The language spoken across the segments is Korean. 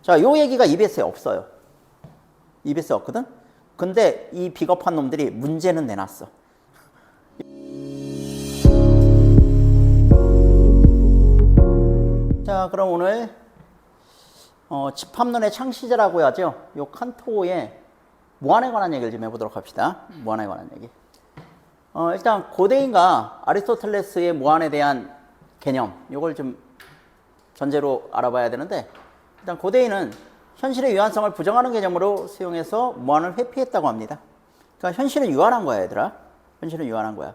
자, 요 얘기가 EBS에 없어요. EBS에 없거든? 근데 이 비겁한 놈들이 문제는 내놨어. 자, 그럼 오늘 집합론의 창시자라고 하죠. 요 칸토의 무한에 관한 얘기를 좀 해보도록 합시다. 무한에 관한 얘기. 일단 고대인과 아리스토텔레스의 무한에 대한 개념, 요걸 좀 전제로 알아봐야 되는데, 일단 고대인은 현실의 유한성을 부정하는 개념으로 수용해서 무한을 회피했다고 합니다. 그러니까 현실은 유한한 거야, 얘들아. 현실은 유한한 거야.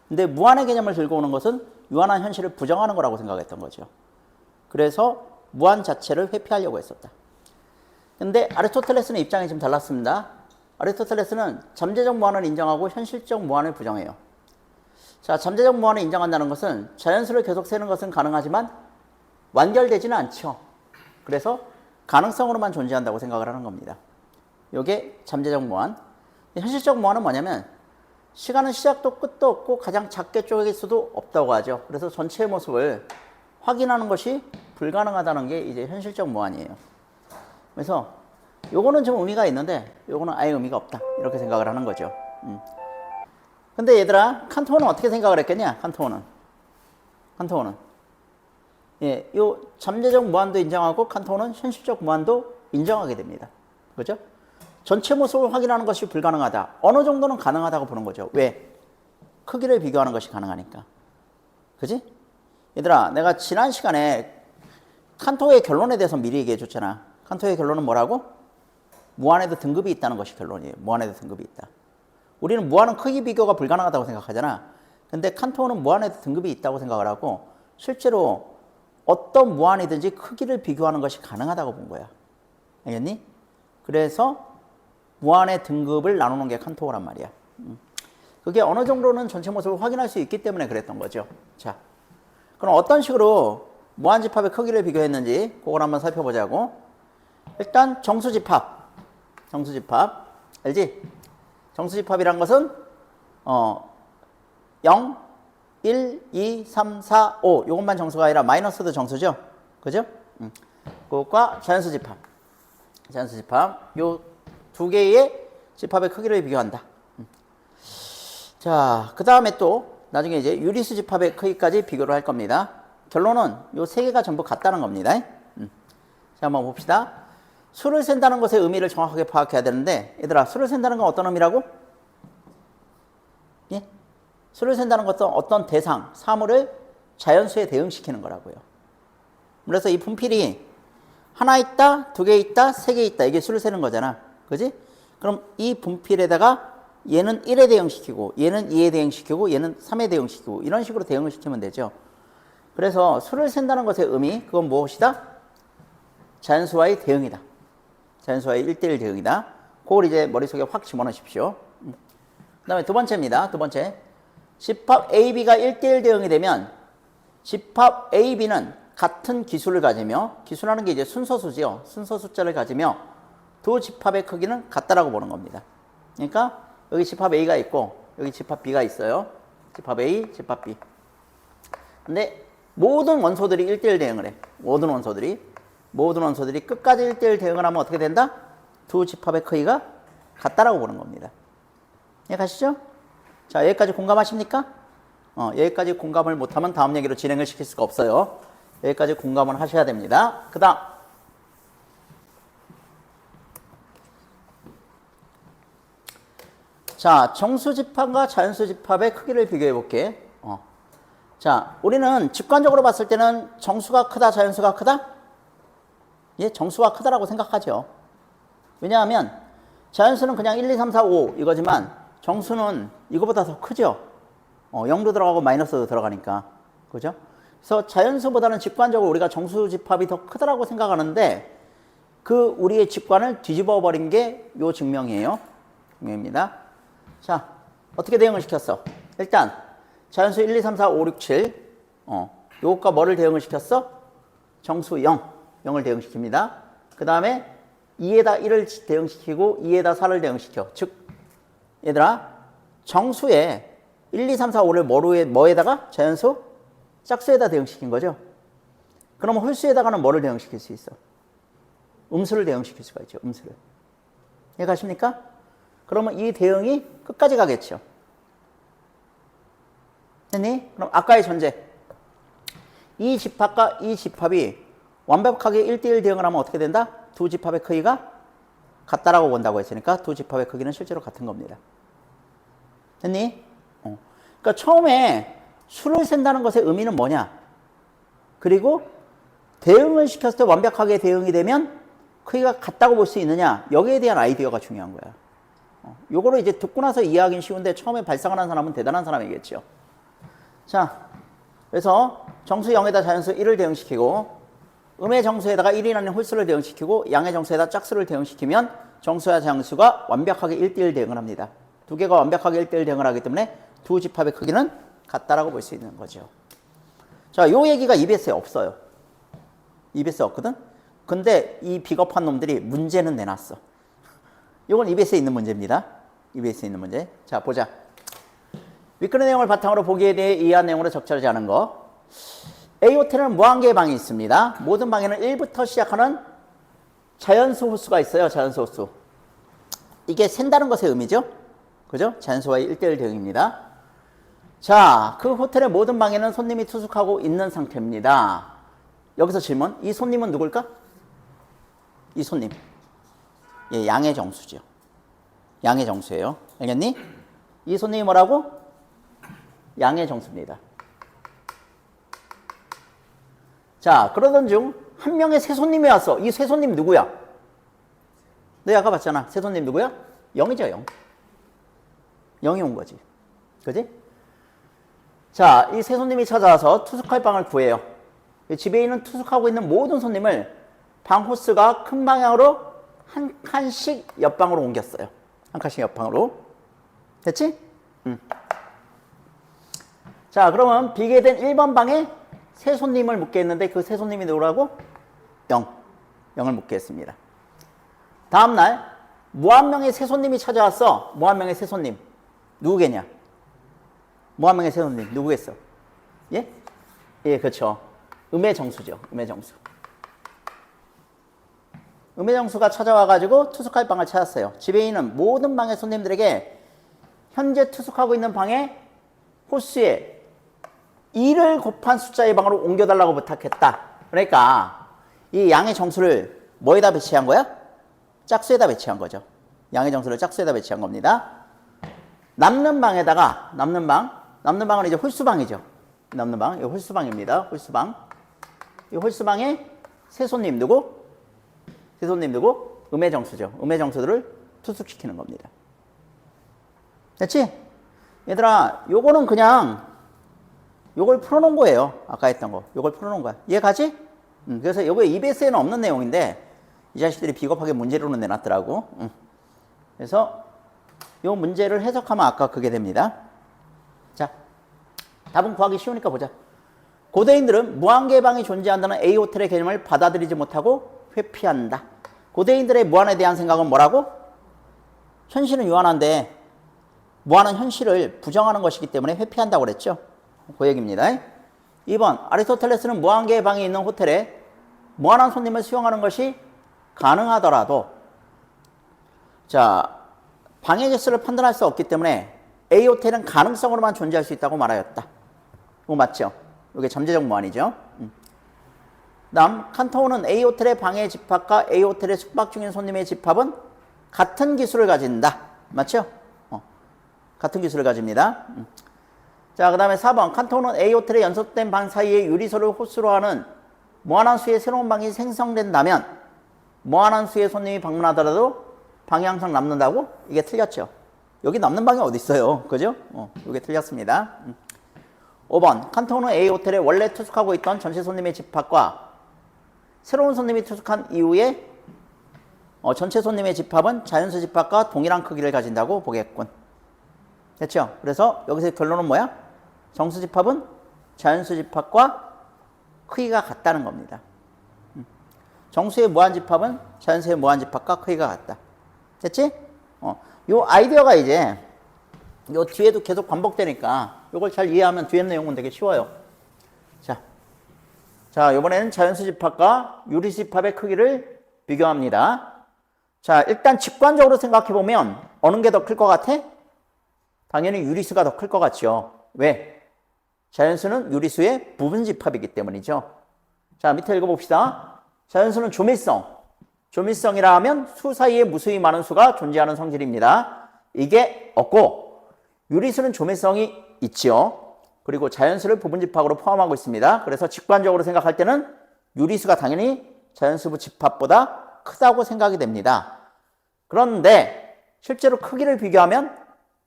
근데 무한의 개념을 들고 오는 것은 유한한 현실을 부정하는 거라고 생각했던 거죠. 그래서 무한 자체를 회피하려고 했었다. 근데 아리스토텔레스는 입장이 좀 달랐습니다. 아리스토텔레스는 잠재적 무한을 인정하고 현실적 무한을 부정해요. 자, 잠재적 무한을 인정한다는 것은 자연수를 계속 세는 것은 가능하지만 완결되지는 않죠. 그래서 가능성으로만 존재한다고 생각을 하는 겁니다. 이게 잠재적 무한. 현실적 무한은 뭐냐면 시간은 시작도 끝도 없고 가장 작게 쪼개질 수도 없다고 하죠. 그래서 전체의 모습을 확인하는 것이 불가능하다는 게 이제 현실적 무한이에요. 그래서 요거는 좀 의미가 있는데 요거는 아예 의미가 없다, 이렇게 생각을 하는 거죠. 근데 얘들아, 칸토는 어떻게 생각을 했겠냐? 칸토는 예, 요 잠재적 무한도 인정하고 칸토는 현실적 무한도 인정하게 됩니다. 그죠? 전체 모습을 확인하는 것이 불가능하다. 어느 정도는 가능하다고 보는 거죠. 왜? 크기를 비교하는 것이 가능하니까. 그지? 얘들아, 내가 지난 시간에 칸토의 결론에 대해서 미리 얘기해 줬잖아. 칸토의 결론은 뭐라고? 무한에도 등급이 있다는 것이 결론이에요. 무한에도 등급이 있다. 우리는 무한은 크기 비교가 불가능하다고 생각하잖아. 근데 칸토는 무한에도 등급이 있다고 생각을 하고, 실제로 어떤 무한이든지 크기를 비교하는 것이 가능하다고 본 거야. 알겠니? 그래서 무한의 등급을 나누는 게 칸토란 말이야. 그게 어느 정도는 전체 모습을 확인할 수 있기 때문에 그랬던 거죠. 자, 그럼 어떤 식으로 무한집합의 크기를 비교했는지 그걸 한번 살펴보자고. 일단 정수집합 알지? 정수집합이란 것은 0, 1, 2, 3, 4, 5 이것만 정수가 아니라 마이너스도 정수죠. 그죠? 그것과 자연수집합 요 두 개의 집합의 크기를 비교한다. 자, 그 다음에 또 나중에 이제 유리수 집합의 크기까지 비교를 할 겁니다. 결론은 요 세 개가 전부 같다는 겁니다. 자, 한번 봅시다. 수를 센다는 것의 의미를 정확하게 파악해야 되는데, 얘들아, 수를 센다는 건 어떤 의미라고? 예? 수를 센다는 것은 어떤 대상, 사물을 자연수에 대응시키는 거라고요. 그래서 이 분필이 하나 있다, 두 개 있다, 세 개 있다, 이게 수를 세는 거잖아. 그지? 그럼 이 분필에다가 얘는 1에 대응시키고, 얘는 2에 대응시키고, 얘는 3에 대응시키고, 이런 식으로 대응을 시키면 되죠. 그래서 수를 센다는 것의 의미, 그건 무엇이다? 자연수와의 대응이다. 자연수와의 1대1 대응이다. 그걸 이제 머릿속에 확 집어넣으십시오. 그 다음에 두 번째입니다. 두 번째. 집합 AB가 1대1 대응이 되면 집합 AB는 같은 기수를 가지며, 기수라는 게 이제 순서수지요. 순서 숫자를 가지며 두 집합의 크기는 같다라고 보는 겁니다. 그러니까 여기 집합 A가 있고 여기 집합 B가 있어요. 집합 A, 집합 B. 근데 모든 원소들이 1대1 대응을 해. 모든 원소들이 끝까지 1대1 대응을 하면 어떻게 된다? 두 집합의 크기가 같다라고 보는 겁니다. 이해가시죠? 자, 여기까지 공감하십니까? 여기까지 공감을 못하면 다음 얘기로 진행을 시킬 수가 없어요. 여기까지 공감을 하셔야 됩니다. 그 다음. 자, 정수집합과 자연수집합의 크기를 비교해 볼게. 자, 우리는 직관적으로 봤을 때는 정수가 크다, 자연수가 크다? 예, 정수가 크다라고 생각하죠. 왜냐하면 자연수는 그냥 1, 2, 3, 4, 5 이거지만 정수는 이거보다 더 크죠. 0도 들어가고 마이너스도 들어가니까. 그죠? 그래서 자연수보다는 직관적으로 우리가 정수집합이 더 크다라고 생각하는데, 그 우리의 직관을 뒤집어 버린 게 요 증명이에요. 증명입니다. 자, 어떻게 대응을 시켰어? 일단 자연수 1, 2, 3, 4, 5, 6, 7 요것과 뭐를 대응을 시켰어? 정수 0, 0을 대응시킵니다. 그 다음에 2에다 1을 대응시키고 2에다 4를 대응시켜. 즉, 얘들아, 정수에 1, 2, 3, 4, 5를 뭐에다가? 자연수? 짝수에다 대응시킨 거죠. 그럼 홀수에다가는 뭐를 대응시킬 수 있어? 음수를 대응시킬 수가 있죠. 음수를. 이해가십니까? 그러면 이 대응이 끝까지 가겠죠. 됐니? 그럼 아까의 전제. 이 집합과 이 집합이 완벽하게 1대1 대응을 하면 어떻게 된다? 두 집합의 크기가 같다라고 본다고 했으니까 두 집합의 크기는 실제로 같은 겁니다. 됐니? 그러니까 처음에 수를 센다는 것의 의미는 뭐냐? 그리고 대응을 시켰을 때 완벽하게 대응이 되면 크기가 같다고 볼 수 있느냐? 여기에 대한 아이디어가 중요한 거야. 요거를 이제 듣고 나서 이해하기는 쉬운데 처음에 발상을 한 사람은 대단한 사람이겠죠. 자, 그래서 정수 0에다 자연수 1을 대응시키고 음의 정수에다가 1이라는 홀수를 대응시키고 양의 정수에다 짝수를 대응시키면 정수와 장수가 완벽하게 1대1 대응을 합니다. 두 개가 완벽하게 1대1 대응을 하기 때문에 두 집합의 크기는 같다라고 볼 수 있는 거죠. 자, 요 얘기가 EBS에 없어요. EBS에 없거든? 근데 이 비겁한 놈들이 문제는 내놨어. 이건 EBS에 있는 문제입니다. EBS에 있는 문제. 자, 보자. 윗글의 내용을 바탕으로 보기에 대해 이해한 내용으로 적절하지 않은 거. A 호텔에는 무한개의 방이 있습니다. 모든 방에는 1부터 시작하는 자연수 호수가 있어요. 자연수 호수. 이게 샌다는 것의 의미죠. 그죠? 자연수와의 1대1 대응입니다. 자, 그 호텔의 모든 방에는 손님이 투숙하고 있는 상태입니다. 여기서 질문. 이 손님은 누굴까? 이 손님. 예, 양의 정수죠. 양의 정수예요. 알겠니? 이 손님이 뭐라고? 양의 정수입니다. 자, 그러던 중 한 명의 새 손님이 왔어. 이 새 손님 누구야? 내가 아까 봤잖아. 새 손님 누구야? 0이죠, 0. 0이 온 거지. 그지? 자, 이 새 손님이 찾아와서 투숙할 방을 구해요. 집에 있는 투숙하고 있는 모든 손님을 방 호스가 큰 방향으로 한 칸씩 옆방으로 옮겼어요. 한 칸씩 옆방으로. 됐지? 자, 그러면 비게 된 1번 방에 새 손님을 묵게 했는데 그 새 손님이 누구라고? 0. 0을 묵게 했습니다. 다음날 무한명의 새 손님이 찾아왔어. 무한명의 새 손님. 누구겠냐? 무한명의 새 손님. 누구겠어? 예? 예, 그렇죠. 음의 정수죠. 음의 정수. 음의 정수가 찾아와가지고 투숙할 방을 찾았어요. 집에 있는 모든 방의 손님들에게 현재 투숙하고 있는 방에 호수에 2를 곱한 숫자의 방으로 옮겨달라고 부탁했다. 그러니까 이 양의 정수를 뭐에다 배치한 거야? 짝수에다 배치한 거죠. 양의 정수를 짝수에다 배치한 겁니다. 남는 방에다가 남는 방은 이제 홀수방이죠. 남는 방, 이 홀수방입니다. 홀수방. 이 홀수방에 새 손님 누구? 새 손님 누구? 음의 정수죠. 음의 정수들을 투숙시키는 겁니다. 됐지? 얘들아, 요거는 그냥 요걸 풀어놓은 거예요. 아까 했던 거. 요걸 풀어놓은 거야. 이해 가지? 그래서 요거 EBS에는 없는 내용인데 이 자식들이 비겁하게 문제로는 내놨더라고. 그래서 요 문제를 해석하면 아까 그게 됩니다. 자, 답은 구하기 쉬우니까 보자. 고대인들은 무한개의 방이 존재한다는 A 호텔의 개념을 받아들이지 못하고 회피한다. 고대인들의 무한에 대한 생각은 뭐라고? 현실은 유한한데 무한한 현실을 부정하는 것이기 때문에 회피한다고 그랬죠. 그 얘기입니다. 2번, 아리스토텔레스는 무한개의 방이 있는 호텔에 무한한 손님을 수용하는 것이 가능하더라도 자, 방의 개수를 판단할 수 없기 때문에 A 호텔은 가능성으로만 존재할 수 있다고 말하였다. 이거 맞죠? 이게 잠재적 무한이죠. 다음, 칸토어는 A 호텔의 방의 집합과 A 호텔의 숙박 중인 손님의 집합은 같은 기수를 가진다. 맞죠? 같은 기수를 가집니다. 자, 그 다음에 4번. 칸토어는 A 호텔의 연속된 방 사이에 유리소를 호수로 하는 무한한 수의 새로운 방이 생성된다면 무한한 수의 손님이 방문하더라도 방이 항상 남는다고? 이게 틀렸죠. 여기 남는 방이 어디 있어요? 그죠? 이게 틀렸습니다. 5번. 칸토어는 A 호텔에 원래 투숙하고 있던 전체 손님의 집합과 새로운 손님이 투숙한 이후에 전체 손님의 집합은 자연수 집합과 동일한 크기를 가진다고 보겠군. 됐죠? 그래서 여기서 결론은 뭐야? 정수 집합은 자연수 집합과 크기가 같다는 겁니다. 정수의 무한 집합은 자연수의 무한 집합과 크기가 같다. 됐지? 요 아이디어가 이제 요 뒤에도 계속 반복되니까 요걸 잘 이해하면 뒤에 내용은 되게 쉬워요. 자, 이번에는 자연수 집합과 유리 집합의 크기를 비교합니다. 자, 일단 직관적으로 생각해 보면 어느 게 더 클 것 같아? 당연히 유리수가 더 클 것 같죠. 왜? 자연수는 유리수의 부분 집합이기 때문이죠. 자, 밑에 읽어봅시다. 자연수는 조밀성. 조밀성이라 하면 수 사이에 무수히 많은 수가 존재하는 성질입니다. 이게 없고, 유리수는 조밀성이 있죠. 그리고 자연수를 부분 집합으로 포함하고 있습니다. 그래서 직관적으로 생각할 때는 유리수가 당연히 자연수 집합보다 크다고 생각이 됩니다. 그런데 실제로 크기를 비교하면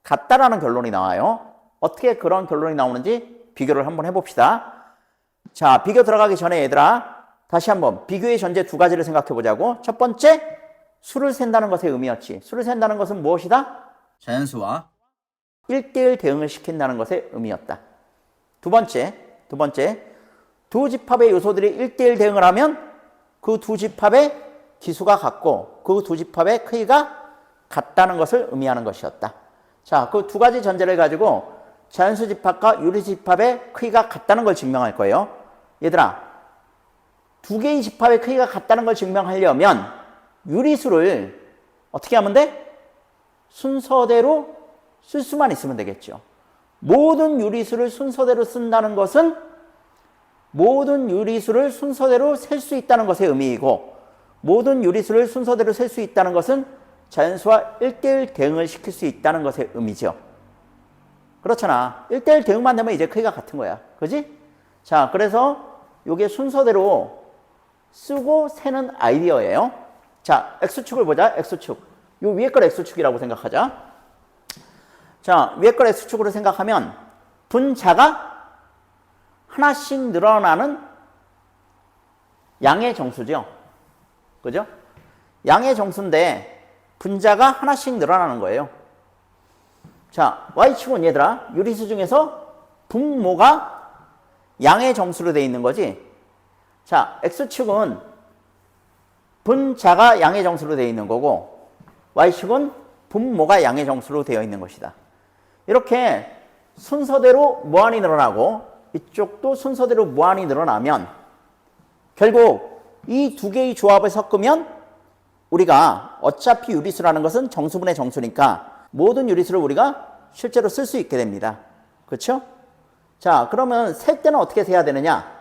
같다라는 결론이 나와요. 어떻게 그런 결론이 나오는지 비교를 한번 해봅시다. 자, 비교 들어가기 전에 얘들아, 다시 한번 비교의 전제 두 가지를 생각해 보자고. 첫 번째, 수를 센다는 것의 의미였지. 수를 센다는 것은 무엇이다? 자연수와 1대1 대응을 시킨다는 것의 의미였다. 두 번째, 두 집합의 요소들이 1대1 대응을 하면 그 두 집합의 기수가 같고 그 두 집합의 크기가 같다는 것을 의미하는 것이었다. 자, 그 두 가지 전제를 가지고 자연수 집합과 유리수 집합의 크기가 같다는 걸 증명할 거예요. 얘들아, 두 개의 집합의 크기가 같다는 걸 증명하려면 유리수를 어떻게 하면 돼? 순서대로 쓸 수만 있으면 되겠죠. 모든 유리수를 순서대로 쓴다는 것은 모든 유리수를 순서대로 셀 수 있다는 것의 의미이고, 모든 유리수를 순서대로 셀 수 있다는 것은 자연수와 1대1 대응을 시킬 수 있다는 것의 의미죠. 그렇잖아. 1대1 대응만 되면 이제 크기가 같은 거야. 그지? 자, 그래서 이게 순서대로 쓰고 세는 아이디어예요. 자, X축을 보자. X축. 요 위에 걸 X축이라고 생각하자. 자, 위에 걸 X축으로 생각하면 분자가 하나씩 늘어나는 양의 정수죠. 그죠? 양의 정수인데 분자가 하나씩 늘어나는 거예요. 자, Y축은 얘들아, 유리수 중에서 분모가 양의 정수로 되어 있는 거지. 자, X축은 분자가 양의 정수로 되어 있는 거고 Y축은 분모가 양의 정수로 되어 있는 것이다. 이렇게 순서대로 무한히 늘어나고 이쪽도 순서대로 무한히 늘어나면 결국 이 두 개의 조합을 섞으면 우리가 어차피 유리수라는 것은 정수분의 정수니까 모든 유리수를 우리가 실제로 쓸 수 있게 됩니다. 그렇죠? 자, 그러면 셀 때는 어떻게 세야 되느냐?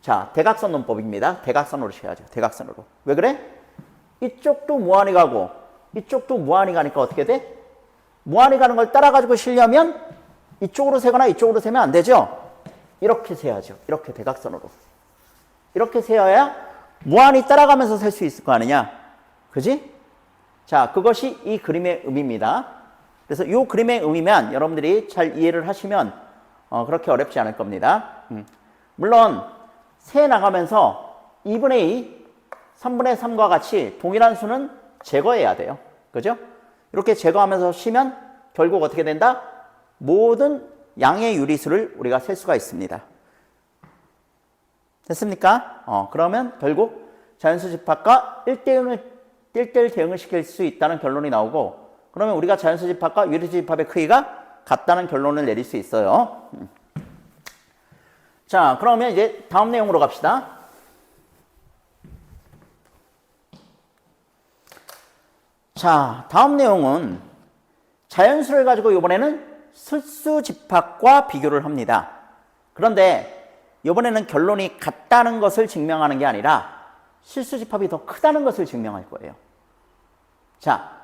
자, 대각선 논법입니다. 대각선으로 세야죠. 대각선으로. 왜 그래? 이쪽도 무한히 가고 이쪽도 무한히 가니까 어떻게 돼? 무한히 가는 걸 따라가지고 쉬려면 이쪽으로 세거나 이쪽으로 세면 안 되죠? 이렇게 세야죠. 이렇게 대각선으로. 이렇게 세어야 무한히 따라가면서 셀 수 있을 거 아니냐? 그지? 자, 그것이 이 그림의 의미입니다. 그래서 이 그림의 의미면 여러분들이 잘 이해를 하시면 그렇게 어렵지 않을 겁니다. 물론 세 나가면서 2분의 2, 3분의 3과 같이 동일한 수는 제거해야 돼요. 그죠? 이렇게 제거하면서 쉬면 결국 어떻게 된다? 모든 양의 유리수를 우리가 셀 수가 있습니다. 됐습니까? 그러면 결국 자연수 집합과 1대1 대응을 시킬 수 있다는 결론이 나오고, 그러면 우리가 자연수 집합과 유리수 집합의 크기가 같다는 결론을 내릴 수 있어요. 자, 그러면 이제 다음 내용으로 갑시다. 자, 다음 내용은 자연수를 가지고 이번에는 실수 집합과 비교를 합니다. 그런데 이번에는 결론이 같다는 것을 증명하는 게 아니라 실수 집합이 더 크다는 것을 증명할 거예요. 자,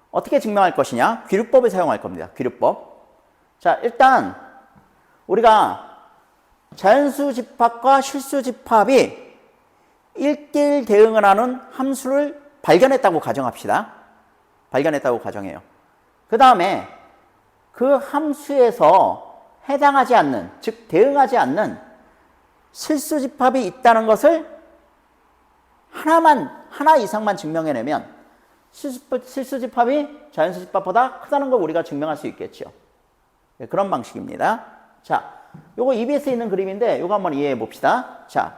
어떻게 증명할 것이냐? 귀류법을 사용할 겁니다. 귀류법. 자, 일단 우리가 자연수 집합과 실수 집합이 1대1 대응을 하는 함수를 발견했다고 가정합시다. 발견했다고 가정해요. 그 다음에 그 함수에서 해당하지 않는, 즉 대응하지 않는 실수 집합이 있다는 것을 하나 이상만 증명해내면 실수 집합이 자연수 집합보다 크다는 걸 우리가 증명할 수 있겠죠. 네, 그런 방식입니다. 자, 요거 EBS에 있는 그림인데 요거 한번 이해해 봅시다. 자,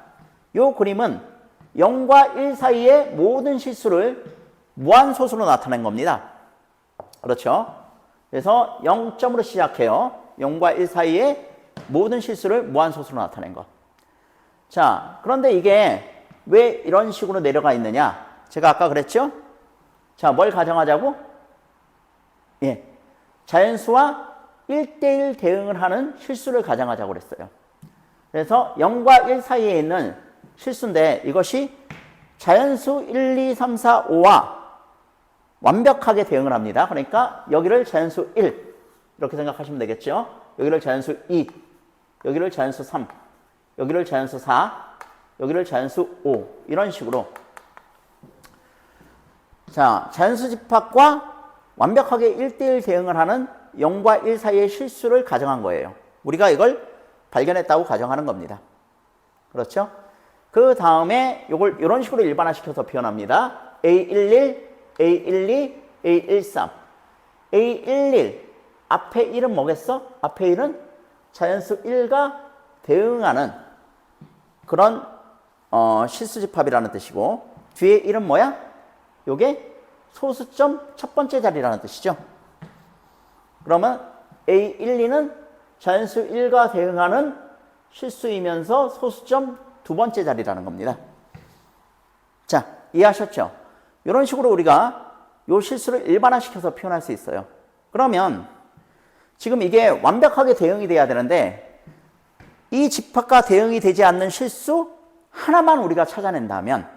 요 그림은 0과 1 사이의 모든 실수를 무한소수로 나타낸 겁니다. 그렇죠? 그래서 0점으로 시작해요. 0과 1 사이의 모든 실수를 무한소수로 나타낸 것. 자, 그런데 이게 왜 이런 식으로 내려가 있느냐? 제가 아까 그랬죠? 자, 뭘 가정하자고? 예. 자연수와 1대1 대응을 하는 실수를 가정하자고 그랬어요. 그래서 0과 1 사이에 있는 실수인데 이것이 자연수 1, 2, 3, 4, 5와 완벽하게 대응을 합니다. 그러니까 여기를 자연수 1 이렇게 생각하시면 되겠죠. 여기를 자연수 2, 여기를 자연수 3, 여기를 자연수 4, 여기를 자연수 5 이런 식으로 자, 자연수 집합과 완벽하게 1대1 대응을 하는 0과 1 사이의 실수를 가정한 거예요. 우리가 이걸 발견했다고 가정하는 겁니다. 그렇죠? 그 다음에 이걸 이런 식으로 일반화시켜서 표현합니다. A11, A12, A13. A11 앞에 1은 뭐겠어? 앞에 1은 자연수 1과 대응하는 그런 실수 집합이라는 뜻이고 뒤에 1은 뭐야? 요게 소수점 첫 번째 자리라는 뜻이죠. 그러면 A12는 자연수 1과 대응하는 실수이면서 소수점 두 번째 자리라는 겁니다. 자, 이해하셨죠? 이런 식으로 우리가 이 실수를 일반화시켜서 표현할 수 있어요. 그러면 지금 이게 완벽하게 대응이 돼야 되는데 이 집합과 대응이 되지 않는 실수 하나만 우리가 찾아낸다면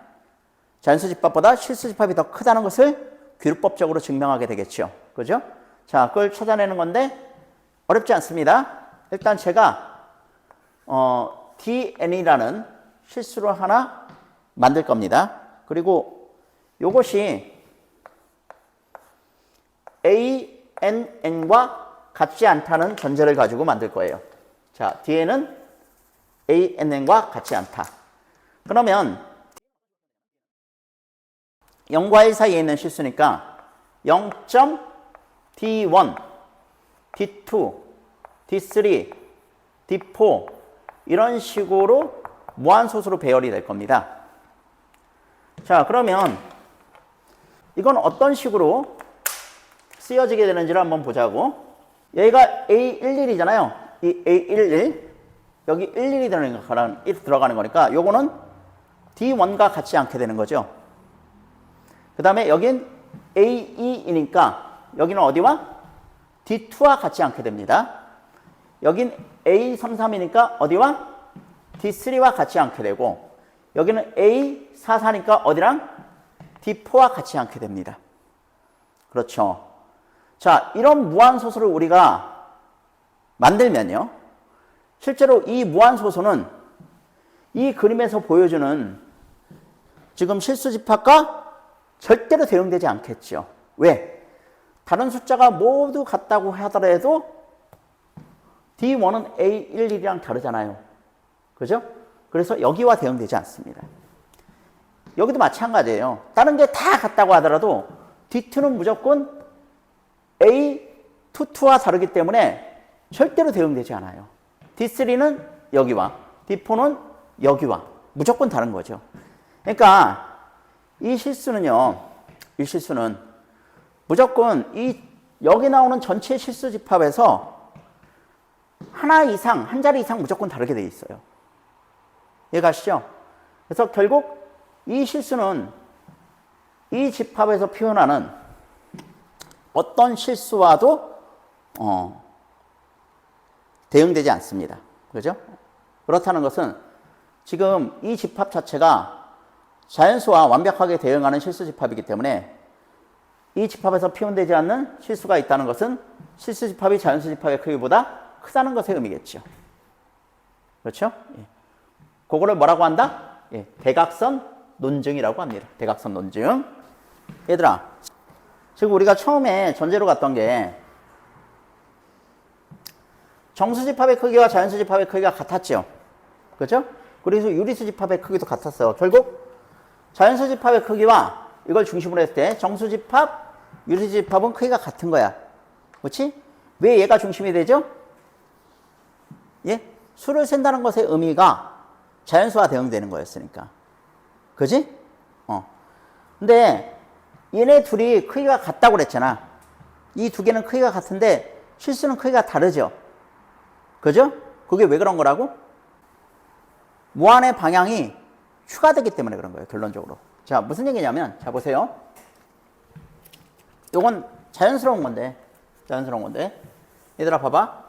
자연수 집합보다 실수 집합이 더 크다는 것을 규율법적으로 증명하게 되겠죠. 그죠? 자, 그걸 찾아내는 건데 어렵지 않습니다. 일단 제가 DN이라는 실수를 하나 만들 겁니다. 그리고 이것이 ANN과 같지 않다는 전제를 가지고 만들 거예요. 자, DN은 ANN과 같지 않다. 그러면 0과 1 사이에 있는 실수니까 0.D1, D2, D3, D4 이런 식으로 무한소수로 배열이 될 겁니다. 자, 그러면 이건 어떤 식으로 쓰여지게 되는지를 한번 보자고. 여기가 A11이잖아요. 이 A11 여기 11이 들어가는 거니까 요거는 D1과 같지 않게 되는 거죠. 그 다음에 여긴 A2이니까 여기는 어디와? D2와 같지 않게 됩니다. 여긴 A33이니까 어디와? D3와 같지 않게 되고 여기는 A44니까 어디랑? D4와 같지 않게 됩니다. 그렇죠. 자, 이런 무한소수를 우리가 만들면요. 실제로 이 무한소수는 이 그림에서 보여주는 지금 실수 집합과 절대로 대응되지 않겠죠. 왜? 다른 숫자가 모두 같다고 하더라도 D1은 A11이랑 다르잖아요. 그죠? 그래서 여기와 대응되지 않습니다. 여기도 마찬가지예요. 다른 게 다 같다고 하더라도 D2는 무조건 A22와 다르기 때문에 절대로 대응되지 않아요. D3는 여기와 D4는 여기와 무조건 다른 거죠. 그러니까 이 실수는요. 이 실수는 무조건 이 여기 나오는 전체 실수 집합에서 하나 이상, 한 자리 이상 무조건 다르게 돼 있어요. 이해가시죠? 그래서 결국 이 실수는 이 집합에서 표현하는 어떤 실수와도 대응되지 않습니다. 그죠? 그렇다는 것은 지금 이 집합 자체가 자연수와 완벽하게 대응하는 실수 집합이기 때문에 이 집합에서 표현되지 않는 실수가 있다는 것은 실수 집합이 자연수 집합의 크기보다 크다는 것의 의미겠죠. 그렇죠? 예. 그거를 뭐라고 한다? 예. 대각선 논증이라고 합니다. 대각선 논증. 얘들아, 지금 우리가 처음에 전제로 갔던 게 정수 집합의 크기와 자연수 집합의 크기가 같았죠. 그렇죠? 그래서 유리수 집합의 크기도 같았어요. 결국 자연수 집합의 크기와 이걸 중심으로 했을 때 정수 집합, 유리수 집합은 크기가 같은 거야. 그렇지? 왜 얘가 중심이 되죠? 예? 수를 센다는 것의 의미가 자연수와 대응되는 거였으니까. 그지? 근데 얘네 둘이 크기가 같다고 그랬잖아. 이 두 개는 크기가 같은데 실수는 크기가 다르죠. 그죠? 그게 왜 그런 거라고? 무한의 방향이 추가되기 때문에 그런 거예요. 결론적으로. 자, 무슨 얘기냐면, 자, 보세요. 요건 자연스러운 건데, 얘들아, 봐봐.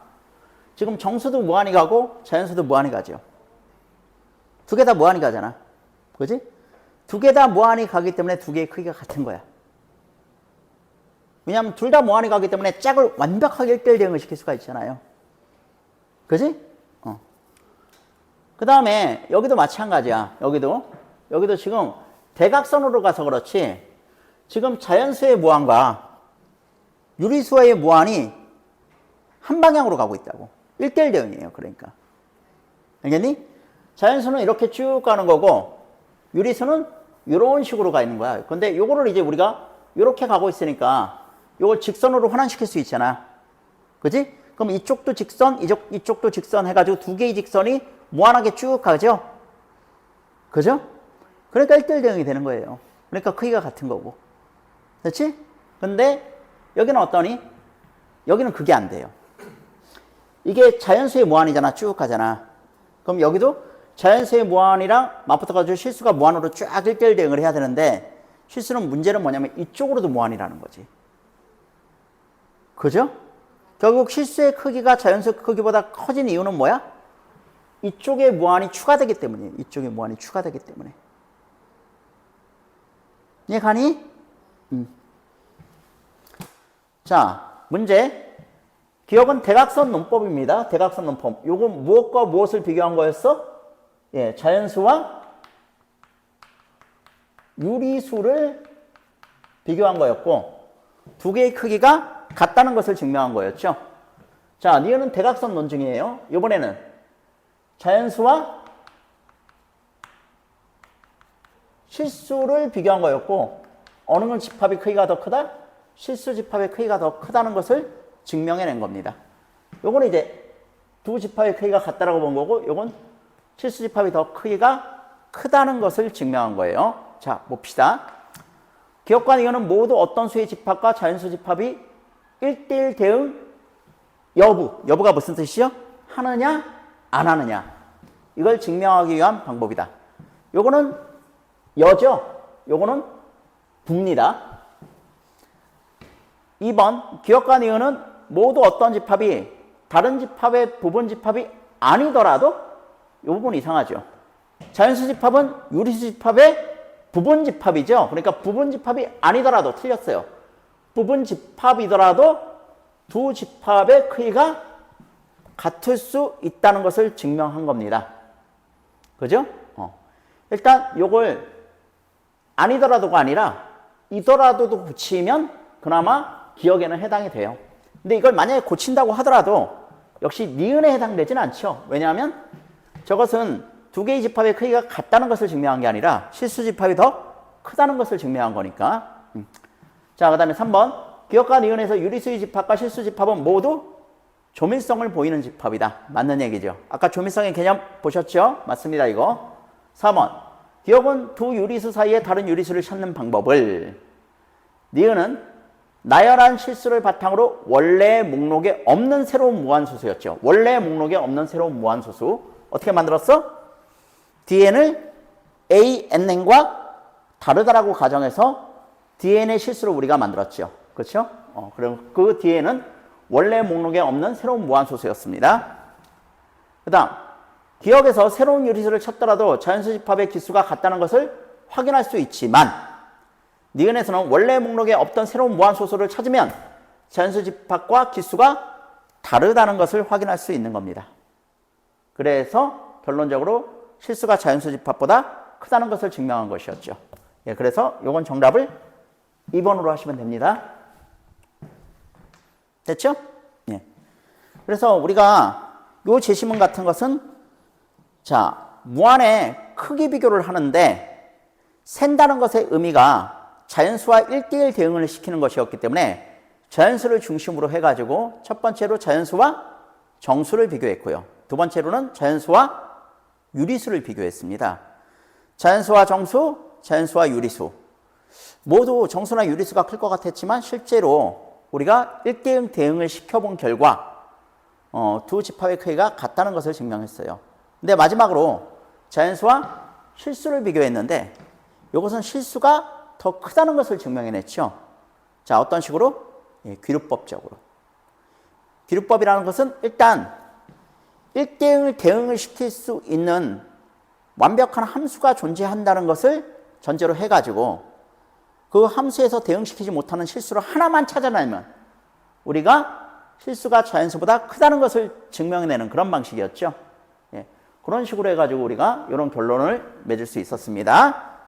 지금 정수도 무한히 가고, 자연수도 무한히 가죠. 두 개 다 무한히 가잖아. 그지? 두 개 다 무한히 가기 때문에 두 개의 크기가 같은 거야. 왜냐하면 둘 다 무한히 가기 때문에 짝을 완벽하게 1대1 대응을 시킬 수가 있잖아요. 그지? 그 다음에 여기도 마찬가지야. 여기도 지금 대각선으로 가서 그렇지, 지금 자연수의 무한과 유리수의 무한이 한 방향으로 가고 있다고. 1대1 대응이에요. 그러니까. 알겠니? 자연수는 이렇게 쭉 가는 거고, 유리수는 이런 식으로 가 있는 거야. 근데 요거를 이제 우리가 이렇게 가고 있으니까 요걸 직선으로 환원시킬 수 있잖아. 그지? 그럼 이쪽도 직선, 이쪽도 직선 해가지고 두 개의 직선이 무한하게 쭉 가죠? 그죠? 그러니까 1대1 대응이 되는 거예요. 그러니까 크기가 같은 거고. 그렇지? 근데 여기는 어떠니? 여기는 그게 안 돼요. 이게 자연수의 무한이잖아. 쭉 가잖아. 그럼 여기도 자연수의 무한이랑 맞붙어가지고 실수가 무한으로 쫙 1대1 대응을 해야 되는데, 실수는 문제는 뭐냐면 이쪽으로도 무한이라는 거지. 그죠? 결국 실수의 크기가 자연수 크기보다 커진 이유는 뭐야? 이쪽에 무한이 추가되기 때문이에요. 이쪽에 무한이 추가되기 때문에. 이해가니? 자, 문제. 기억은 대각선 논법입니다. 대각선 논법. 요건 무엇과 무엇을 비교한 거였어? 예, 자연수와 유리수를 비교한 거였고, 두 개의 크기가 같다는 것을 증명한 거였죠. 자, 니은은 대각선 논증이에요. 이번에는 자연수와 실수를 비교한 거였고, 어느 건 집합의 크기가 더 크다? 실수 집합의 크기가 더 크다는 것을 증명해낸 겁니다. 요거는 이제 두 집합의 크기가 같다라고 본 거고, 요건 실수 집합이 더 크기가 크다는 것을 증명한 거예요. 자, 봅시다. 기억과 니은은 모두 어떤 수의 집합과 자연수 집합이 1대1 대응 여부가 무슨 뜻이요? 하느냐, 안 하느냐. 이걸 증명하기 위한 방법이다. 요거는 여죠? 요거는 부입니다. 2번, 기억과 니은은 모두 어떤 집합이 다른 집합의 부분 집합이 아니더라도, 이 부분 이상하죠. 자연수 집합은 유리수 집합의 부분 집합이죠. 그러니까 부분 집합이 아니더라도 틀렸어요. 부분 집합이더라도 두 집합의 크기가 같을 수 있다는 것을 증명한 겁니다. 그죠? 일단 요걸 아니더라도가 아니라 이더라도도 붙이면 그나마 기억에는 해당이 돼요. 근데 이걸 만약에 고친다고 하더라도 역시 니은에 해당되진 않죠. 왜냐하면 저것은 두 개의 집합의 크기가 같다는 것을 증명한 게 아니라 실수 집합이 더 크다는 것을 증명한 거니까. 자, 그 다음에 3번. 기억과 니은에서 유리수의 집합과 실수 집합은 모두 조밀성을 보이는 집합이다. 맞는 얘기죠. 아까 조밀성의 개념 보셨죠? 맞습니다, 이거. 4번. 기억은 두 유리수 사이에 다른 유리수를 찾는 방법을, 니은은 나열한 실수를 바탕으로 원래 목록에 없는 새로운 무한소수였죠. 원래 목록에 없는 새로운 무한소수. 어떻게 만들었어? DN을 ANN과 다르다라고 가정해서 DN의 실수를 우리가 만들었죠. 그렇죠? 그럼 그 DN은 원래 목록에 없는 새로운 무한소수였습니다. 그 다음, 기억에서 새로운 유리수를 찾더라도 자연수 집합의 기수가 같다는 것을 확인할 수 있지만, 니은에서는 원래 목록에 없던 새로운 무한소수를 찾으면 자연수 집합과 기수가 다르다는 것을 확인할 수 있는 겁니다. 그래서 결론적으로 실수가 자연수 집합보다 크다는 것을 증명한 것이었죠. 예, 그래서 요건 정답을 2번으로 하시면 됩니다. 됐죠? 예. 그래서 우리가 요 제시문 같은 것은, 자, 무한의 크기 비교를 하는데 센다는 것의 의미가 자연수와 1대1 대응을 시키는 것이었기 때문에 자연수를 중심으로 해가지고 첫 번째로 자연수와 정수를 비교했고요. 두 번째로는 자연수와 유리수를 비교했습니다. 자연수와 정수, 자연수와 유리수. 모두 정수나 유리수가 클 것 같았지만 실제로 우리가 1대1 대응을 시켜본 결과 두 집합의 크기가 같다는 것을 증명했어요. 근데 마지막으로 자연수와 실수를 비교했는데 이것은 실수가 더 크다는 것을 증명해냈죠. 자, 어떤 식으로? 예, 귀류법적으로. 귀류법이라는 것은 일단 1대0을 대응을 시킬 수 있는 완벽한 함수가 존재한다는 것을 전제로 해가지고 그 함수에서 대응시키지 못하는 실수를 하나만 찾아내면 우리가 실수가 자연수보다 크다는 것을 증명해내는 그런 방식이었죠. 예, 그런 식으로 해가지고 우리가 이런 결론을 맺을 수 있었습니다.